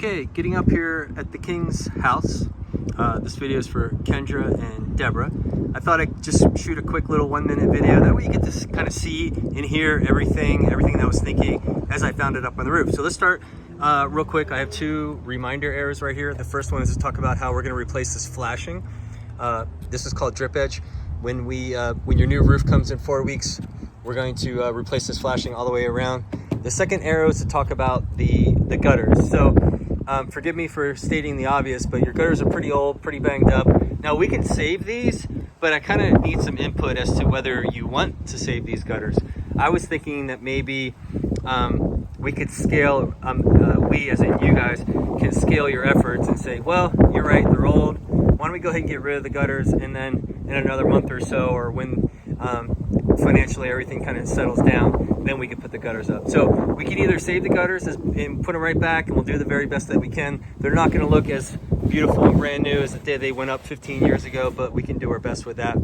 Okay, getting up here at the King's house. This video is for Kendra and Deborah. I thought I'd just shoot a quick little 1-minute video. That way you get to kind of see and hear everything that I was thinking as I found it up on the roof. So let's start real quick. I have 2 reminder errors right here. The first one is to talk about how we're going to replace this flashing. This is called drip edge. When your new roof comes in 4 weeks, we're going to replace this flashing all the way around. The second arrow is to talk about the gutters. So forgive me for stating the obvious, but your gutters are pretty old, pretty banged up. Now we can save these, but I kind of need some input as to whether you want to save these gutters. I was thinking that maybe we could scale, we as in you guys, can scale your efforts and say, well, you're right, they're old. Why don't we go ahead and get rid of the gutters, and then in another month or so, or when financially everything kind of settles down, then we can put the gutters up. So we can either save the gutters and put them right back, and we'll do the very best that we can. They're not going to look as beautiful and brand new as the day they went up 15 years ago, but we can do our best with that.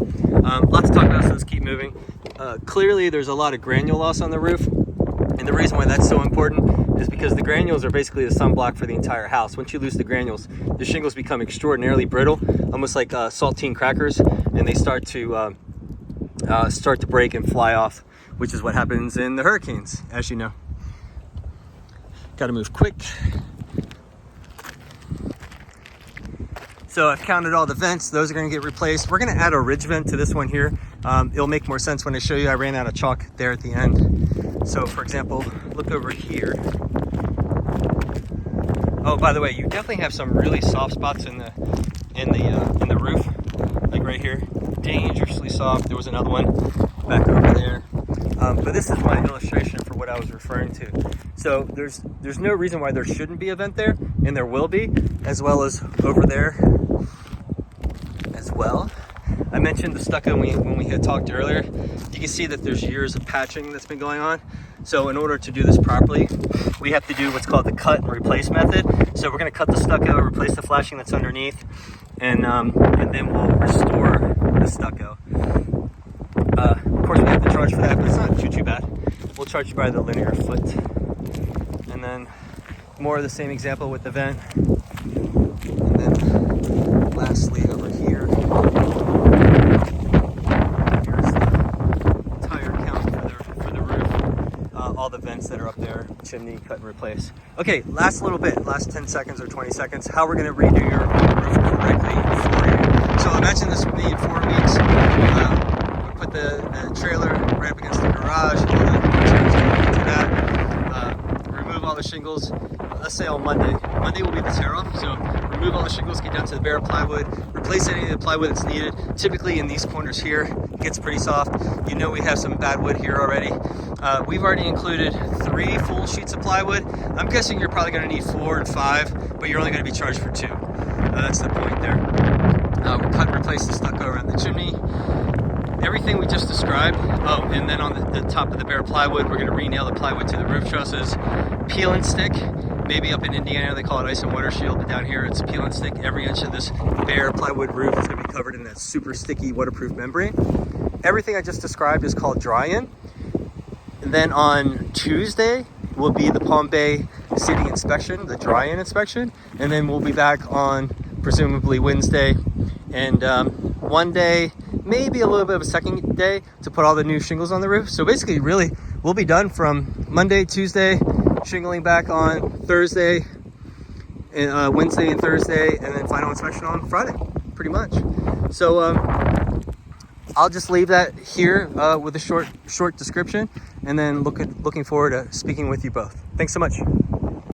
Lots to talk about, so let's keep moving. Clearly there's a lot of granule loss on the roof, and the reason why that's so important is because the granules are basically the sunblock for the entire house. Once you lose the granules, the shingles become extraordinarily brittle, almost like saltine crackers, and they start to break and fly off, which is what happens in the hurricanes, as you know. Got to move quick. So I've counted all the vents. Those are going to get replaced. We're going to add a ridge vent to this one here. It'll make more sense when I show you. I ran out of chalk there at the end. So for example, look over here. Oh, by the way, you definitely have some really soft spots in the roof, like right here. Dangerously soft. There was another one back over there. But this is my illustration for what I was referring to. So there's no reason why there shouldn't be a vent there, and there will be, as well as over there as well. I mentioned the stucco when we had talked earlier. You can see that there's years of patching that's been going on. So in order to do this properly, we have to do what's called the cut and replace method. So we're going to cut the stucco, replace the flashing that's underneath, and then we'll restore the stucco. Of course we have to charge for that, but it's not too bad. We'll charge you by the linear foot. And then more of the same example with the vent. And then lastly over here, here's the tire count for the roof. All the vents that are up there, chimney, cut and replace. Okay, last little bit, last 10 seconds or 20 seconds, how we're going to redo your roof correctly for you. So imagine this would be in 4 weeks. Put the trailer right up against the garage, all the materials going into that, remove all the shingles. Let's say on Monday. Monday will be the tear off, so remove all the shingles, get down to the bare plywood, replace any of the plywood that's needed. Typically in these corners here, it gets pretty soft. You know we have some bad wood here already. We've already included 3 full sheets of plywood. I'm guessing you're probably going to need 4 and 5, but you're only going to be charged for 2. That's the point there. We'll cut and replace the stucco around the chimney. Everything we just described. Oh, and then on the top of the bare plywood, we're going to re-nail the plywood to the roof trusses. Peel and stick. Maybe up in Indiana they call it ice and water shield, but down here it's peel and stick. Every inch of this bare plywood roof is going to be covered in that super sticky waterproof membrane. Everything I just described is called dry-in. And then on Tuesday will be the Palm Bay City inspection, the dry-in inspection, and then we'll be back on presumably Wednesday, and one day, maybe a little bit of a second day to put all the new shingles on the roof. So basically, really, we'll be done from Monday, Tuesday, shingling back on Thursday, and Wednesday and Thursday, and then final inspection on Friday, pretty much. So I'll just leave that here with a short description, and then looking forward to speaking with you both. Thanks so much.